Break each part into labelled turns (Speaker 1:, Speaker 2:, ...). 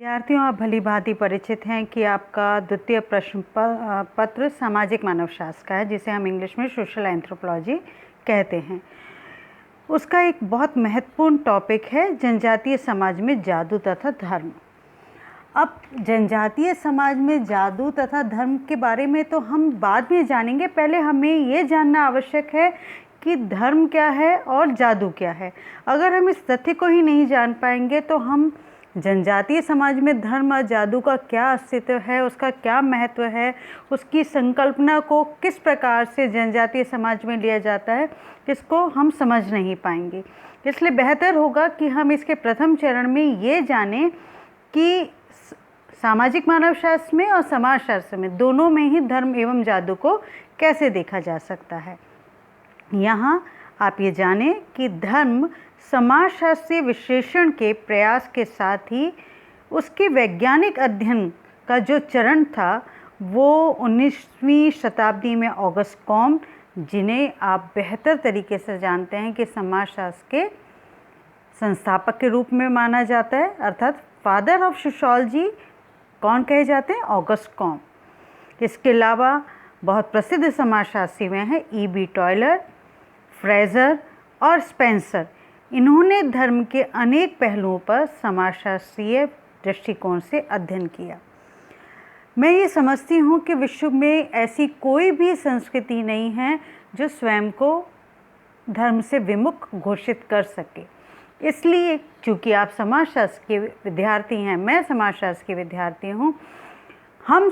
Speaker 1: विद्यार्थियों, आप भली भांति परिचित हैं कि आपका द्वितीय प्रश्न पत्र सामाजिक मानवशास्त्र का है, जिसे हम इंग्लिश में सोशल एंथ्रोपोलॉजी कहते हैं। उसका एक बहुत महत्वपूर्ण टॉपिक है जनजातीय समाज में जादू तथा धर्म। अब जनजातीय समाज में जादू तथा धर्म के बारे में तो हम बाद में जानेंगे। पहले हमें ये जानना आवश्यक है कि धर्म क्या है और जादू क्या है। अगर हम इस तथ्य को ही नहीं जान पाएंगे तो हम जनजातीय समाज में धर्म और जादू का क्या अस्तित्व है, उसका क्या महत्व है, उसकी संकल्पना को किस प्रकार से जनजातीय समाज में लिया जाता है, इसको हम समझ नहीं पाएंगे। इसलिए बेहतर होगा कि हम इसके प्रथम चरण में ये जानें कि सामाजिक मानवशास्त्र में और समाजशास्त्र में दोनों में ही धर्म एवं जादू को कैसे देखा जा सकता है। यहाँ आप ये जानें कि धर्म समाजशास्त्रीय विश्लेषण के प्रयास के साथ ही उसके वैज्ञानिक अध्ययन का जो चरण था वो 19वीं शताब्दी में ऑगस्ट कॉम्ट, जिन्हें आप बेहतर तरीके से जानते हैं कि समाजशास्त्र के संस्थापक के रूप में माना जाता है, अर्थात फादर ऑफ सोशियोलॉजी कौन कहे जाते हैं? August Comte. इसके अलावा बहुत प्रसिद्ध समाजशास्त्री में हैं E.B. टॉयलर, फ्रेजर और स्पेंसर। इन्होंने धर्म के अनेक पहलुओं पर समाजशास्त्रीय दृष्टिकोण से अध्ययन किया। मैं ये समझती हूँ कि विश्व में ऐसी कोई भी संस्कृति नहीं है जो स्वयं को धर्म से विमुख घोषित कर सके। इसलिए चूँकि आप समाजशास्त्र के विद्यार्थी हैं, मैं समाजशास्त्र के विद्यार्थी हूँ, हम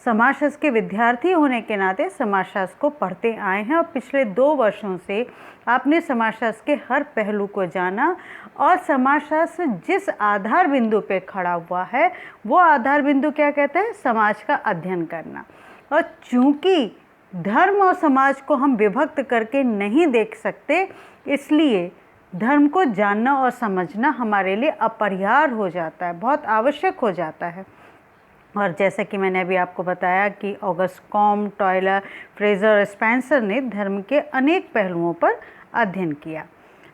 Speaker 1: समाजशास्त्र के विद्यार्थी होने के नाते समाजशास्त्र को पढ़ते आए हैं और पिछले 2 वर्षों से आपने समाजशास्त्र के हर पहलू को जाना और समाजशास्त्र जिस आधार बिंदु पे खड़ा हुआ है वो आधार बिंदु क्या कहता है? समाज का अध्ययन करना। और चूँकि धर्म और समाज को हम विभक्त करके नहीं देख सकते, इसलिए धर्म को जानना और समझना हमारे लिए अपरिहार्य हो जाता है, बहुत आवश्यक हो जाता है। और जैसा कि मैंने अभी आपको बताया कि ऑगस्ट कॉम्ट, टॉयलर, फ्रेजर और स्पेंसर ने धर्म के अनेक पहलुओं पर अध्ययन किया।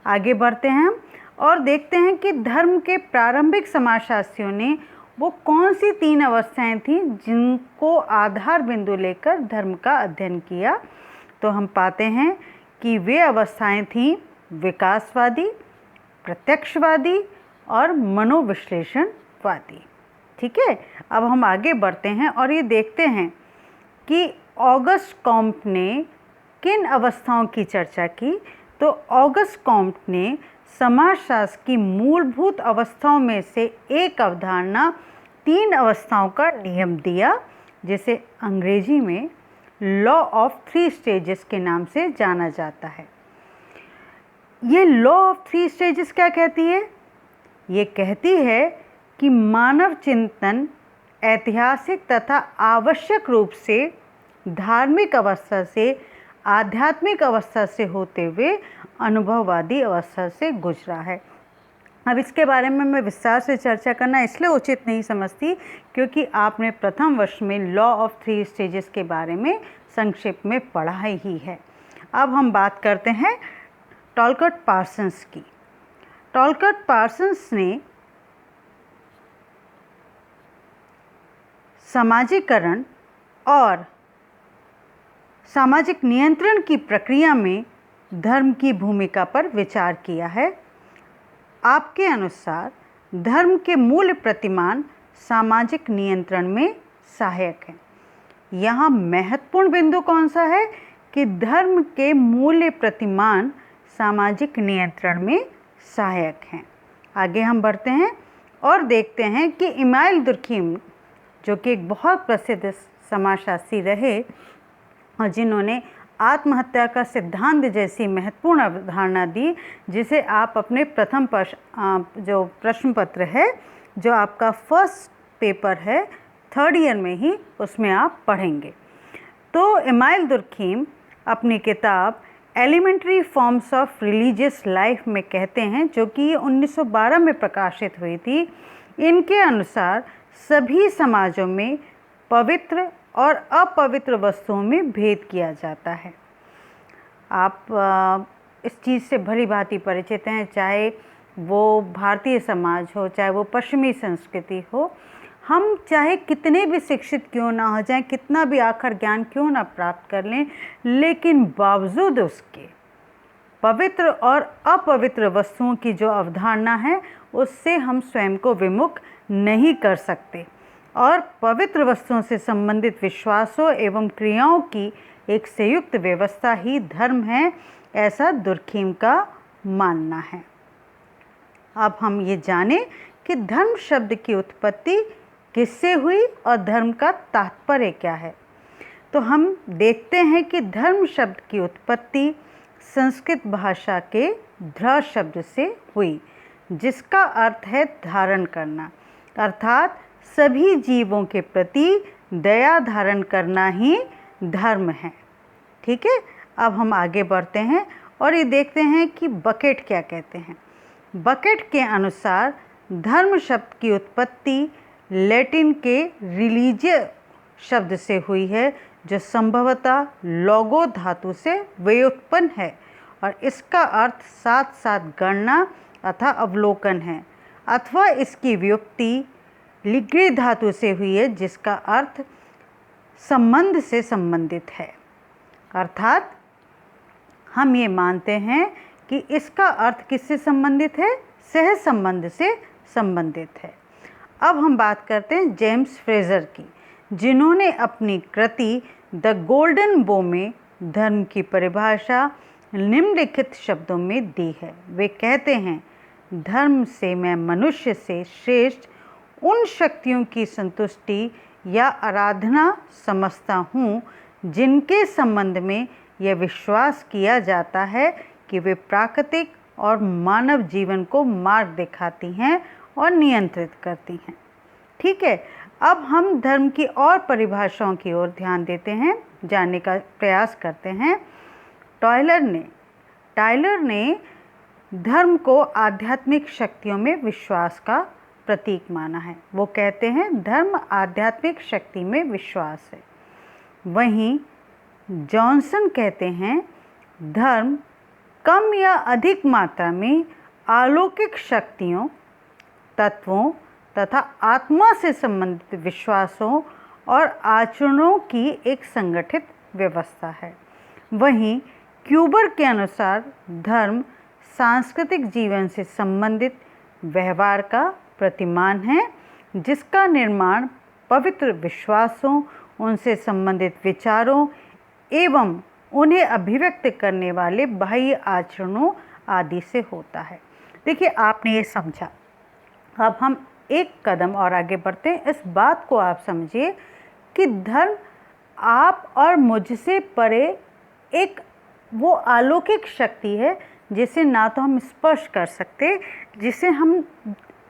Speaker 1: आगे बढ़ते हैं हम और देखते हैं कि धर्म के प्रारंभिक समाजशास्त्रियों ने वो कौन सी 3 अवस्थाएं थीं जिनको आधार बिंदु लेकर धर्म का अध्ययन किया। तो हम पाते हैं कि वे अवस्थाएं थीं विकासवादी, प्रत्यक्षवादी और मनोविश्लेषणवादी। ठीक है, अब हम आगे बढ़ते हैं और ये देखते हैं कि ऑगस्ट कॉम्ट ने किन अवस्थाओं की चर्चा की। तो ऑगस्ट कॉम्ट ने समाजशास्त्र की मूलभूत अवस्थाओं में से एक अवधारणा 3 अवस्थाओं का नियम दिया, जिसे अंग्रेजी में लॉ ऑफ 3 स्टेजेस के नाम से जाना जाता है। ये लॉ ऑफ 3 स्टेजेस क्या कहती है? ये कहती है कि मानव चिंतन ऐतिहासिक तथा आवश्यक रूप से धार्मिक अवस्था से आध्यात्मिक अवस्था से होते हुए अनुभववादी अवस्था से गुजरा है। अब इसके बारे में मैं विस्तार से चर्चा करना इसलिए उचित नहीं समझती क्योंकि आपने प्रथम वर्ष में लॉ ऑफ 3 स्टेजेस के बारे में संक्षेप में पढ़ा ही है। अब हम बात करते हैं टॉलकॉट पार्सन्स की। टॉलकॉट पार्सन्स ने सामाजिकरण और सामाजिक नियंत्रण की प्रक्रिया में धर्म की भूमिका पर विचार किया है। आपके अनुसार धर्म के मूल प्रतिमान सामाजिक नियंत्रण में सहायक हैं। यहाँ महत्वपूर्ण बिंदु कौन सा है कि धर्म के मूल्य प्रतिमान सामाजिक नियंत्रण में सहायक हैं। आगे हम बढ़ते हैं और देखते हैं कि इमाइल दुर्खीम, जो कि एक बहुत प्रसिद्ध समाजशास्त्री रहे और जिन्होंने आत्महत्या का सिद्धांत जैसी महत्वपूर्ण अवधारणा दी, जिसे आप अपने प्रथम जो प्रश्न पत्र है, जो आपका फर्स्ट पेपर है 3rd ईयर में ही, उसमें आप पढ़ेंगे। तो इमाइल दुर्खीम अपनी किताब Elementary Forms of Religious Life में कहते हैं, जो कि 1912 में प्रकाशित हुई थी। इनके अनुसार सभी समाजों में पवित्र और अपवित्र वस्तुओं में भेद किया जाता है। आप इस चीज़ से भली भांति परिचित हैं, चाहे वो भारतीय समाज हो, चाहे वो पश्चिमी संस्कृति हो, हम चाहे कितने भी शिक्षित क्यों ना हो जाएं, कितना भी आखिर ज्ञान क्यों ना प्राप्त कर लें, लेकिन बावजूद उसके पवित्र और अपवित्र वस्तुओं की जो अवधारणा है उससे हम स्वयं को विमुख नहीं कर सकते। और पवित्र वस्तुओं से संबंधित विश्वासों एवं क्रियाओं की एक संयुक्त व्यवस्था ही धर्म है, ऐसा दुर्खीम का मानना है। अब हम ये जानें कि धर्म शब्द की उत्पत्ति किससे हुई और धर्म का तात्पर्य क्या है। तो हम देखते हैं कि धर्म शब्द की उत्पत्ति संस्कृत भाषा के ध्र शब्द से हुई, जिसका अर्थ है धारण करना, अर्थात सभी जीवों के प्रति दया धारण करना ही धर्म है। ठीक है, अब हम आगे बढ़ते हैं और ये देखते हैं कि बकेट क्या कहते हैं। बकेट के अनुसार धर्म शब्द की उत्पत्ति लैटिन के रिलीजियो शब्द से हुई है, जो संभवतः लोगो धातु से व्युत्पन्न है और इसका अर्थ साथ साथ गणना अथवा अवलोकन है, अथवा इसकी व्युत्पत्ति लिग्री धातु से हुई है, जिसका अर्थ संबंध से संबंधित है। अर्थात हम ये मानते हैं कि इसका अर्थ किससे संबंधित है, सह संबंध से संबंधित है। अब हम बात करते हैं जेम्स फ्रेजर की, जिन्होंने अपनी कृति द गोल्डन बो में धर्म की परिभाषा निम्नलिखित शब्दों में दी है। वे कहते हैं, धर्म से मैं मनुष्य से श्रेष्ठ उन शक्तियों की संतुष्टि या आराधना समझता हूँ जिनके संबंध में यह विश्वास किया जाता है कि वे प्राकृतिक और मानव जीवन को मार्ग दिखाती हैं और नियंत्रित करती हैं। ठीक है, अब हम धर्म की और परिभाषाओं की ओर ध्यान देते हैं, जानने का प्रयास करते हैं। टायलर ने धर्म को आध्यात्मिक शक्तियों में विश्वास का प्रतीक माना है। वो कहते हैं धर्म आध्यात्मिक शक्ति में विश्वास है। वहीं जॉनसन कहते हैं धर्म कम या अधिक मात्रा में अलौकिक शक्तियों, तत्वों तथा आत्मा से संबंधित विश्वासों और आचरणों की एक संगठित व्यवस्था है। वहीं क्यूबर के अनुसार धर्म सांस्कृतिक जीवन से संबंधित व्यवहार का प्रतिमान है, जिसका निर्माण पवित्र विश्वासों, उनसे संबंधित विचारों एवं उन्हें अभिव्यक्त करने वाले बाह्य आचरणों आदि से होता है। देखिए, आपने ये समझा। अब हम एक कदम और आगे बढ़ते हैं। इस बात को आप समझिए कि धर्म आप और मुझसे परे एक वो अलौकिक शक्ति है जिसे ना तो हम स्पर्श कर सकते, जिसे हम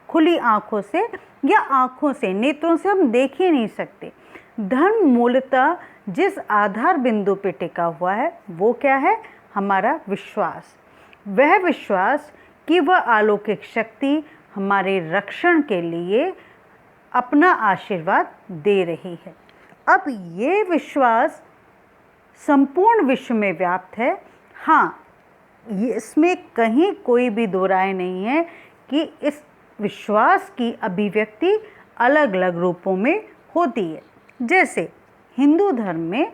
Speaker 1: खुली आँखों से या आँखों से, नेत्रों से हम देख ही नहीं सकते। धर्म मूलतः जिस आधार बिंदु पे टिका हुआ है वो क्या है, हमारा विश्वास। वह विश्वास कि वह अलौकिक शक्ति हमारे रक्षण के लिए अपना आशीर्वाद दे रही है। अब ये विश्वास संपूर्ण विश्व में व्याप्त है। हाँ, इसमें कहीं कोई भी दो राय नहीं है कि इस विश्वास की अभिव्यक्ति अलग अलग रूपों में होती है। जैसे हिंदू धर्म में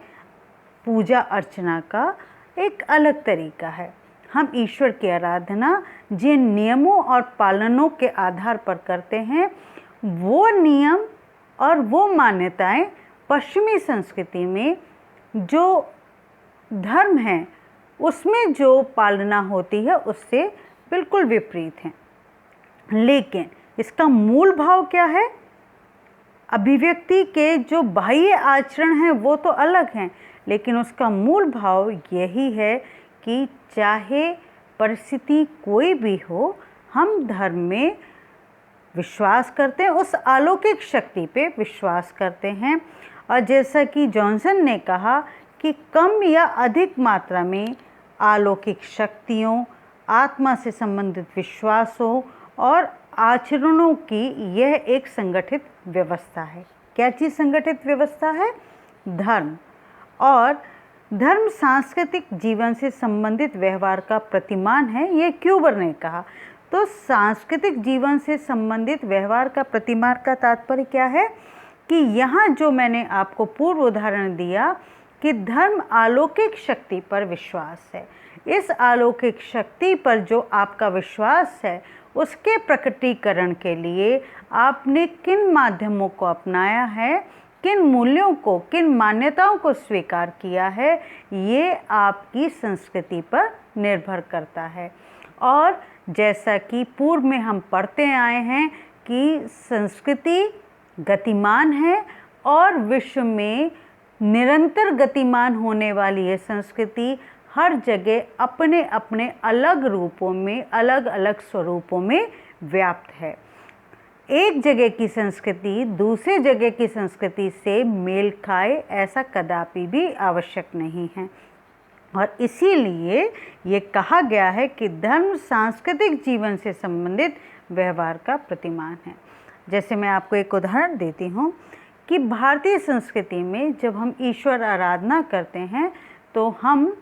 Speaker 1: पूजा अर्चना का एक अलग तरीका है। हम ईश्वर की आराधना जिन नियमों और पालनों के आधार पर करते हैं, वो नियम और वो मान्यताएं पश्चिमी संस्कृति में जो धर्म है उसमें जो पालना होती है उससे बिल्कुल विपरीत है। लेकिन इसका मूल भाव क्या है? अभिव्यक्ति के जो बाह्य आचरण हैं वो तो अलग हैं, लेकिन उसका मूल भाव यही है कि चाहे परिस्थिति कोई भी हो, हम धर्म में विश्वास करते हैं, उस अलौकिक शक्ति पे विश्वास करते हैं। और जैसा कि जॉनसन ने कहा कि कम या अधिक मात्रा में अलौकिक शक्तियों, आत्मा से संबंधित विश्वासों और आचरणों की यह एक संगठित व्यवस्था है। क्या चीज़ संगठित व्यवस्था है? धर्म। और धर्म सांस्कृतिक जीवन से संबंधित व्यवहार का प्रतिमान है, ये क्यूबर ने कहा। तो सांस्कृतिक जीवन से संबंधित व्यवहार का प्रतिमान का तात्पर्य क्या है कि यहाँ जो मैंने आपको पूर्व उदाहरण दिया कि धर्म अलौकिक शक्ति पर विश्वास है। इस अलौकिक शक्ति पर जो आपका विश्वास है उसके प्रकटीकरण के लिए आपने किन माध्यमों को अपनाया है, किन मूल्यों को, किन मान्यताओं को स्वीकार किया है, ये आपकी संस्कृति पर निर्भर करता है। और जैसा कि पूर्व में हम पढ़ते आए हैं कि संस्कृति गतिमान है और विश्व में निरंतर गतिमान होने वाली ये संस्कृति हर जगह अपने अपने अलग रूपों में, अलग अलग स्वरूपों में व्याप्त है। एक जगह की संस्कृति दूसरे जगह की संस्कृति से मेल खाए ऐसा कदापि भी आवश्यक नहीं है। और इसीलिए ये कहा गया है कि धर्म सांस्कृतिक जीवन से संबंधित व्यवहार का प्रतिमान है। जैसे मैं आपको एक उदाहरण देती हूँ कि भारतीय संस्कृति में जब हम ईश्वर आराधना करते हैं तो हम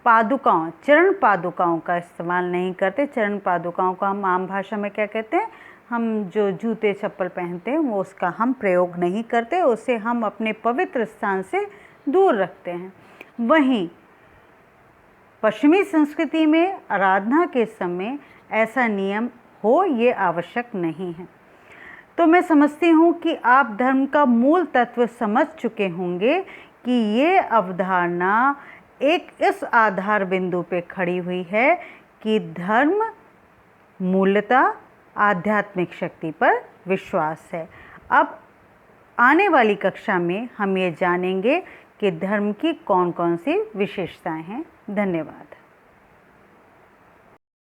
Speaker 1: पादुकाओं, चरण पादुकाओं का इस्तेमाल नहीं करते। चरण पादुकाओं का हम आम भाषा में क्या कहते हैं, हम जो जूते चप्पल पहनते हैं वो उसका हम प्रयोग नहीं करते, उसे हम अपने पवित्र स्थान से दूर रखते हैं। वहीं पश्चिमी संस्कृति में आराधना के समय ऐसा नियम हो ये आवश्यक नहीं है। तो मैं समझती हूँ कि आप धर्म का मूल तत्व समझ चुके होंगे कि ये अवधारणा एक इस आधार बिंदु पे खड़ी हुई है कि धर्म मूलतः आध्यात्मिक शक्ति पर विश्वास है। अब आने वाली कक्षा में हम ये जानेंगे कि धर्म की कौन कौन सी विशेषताएं हैं। धन्यवाद।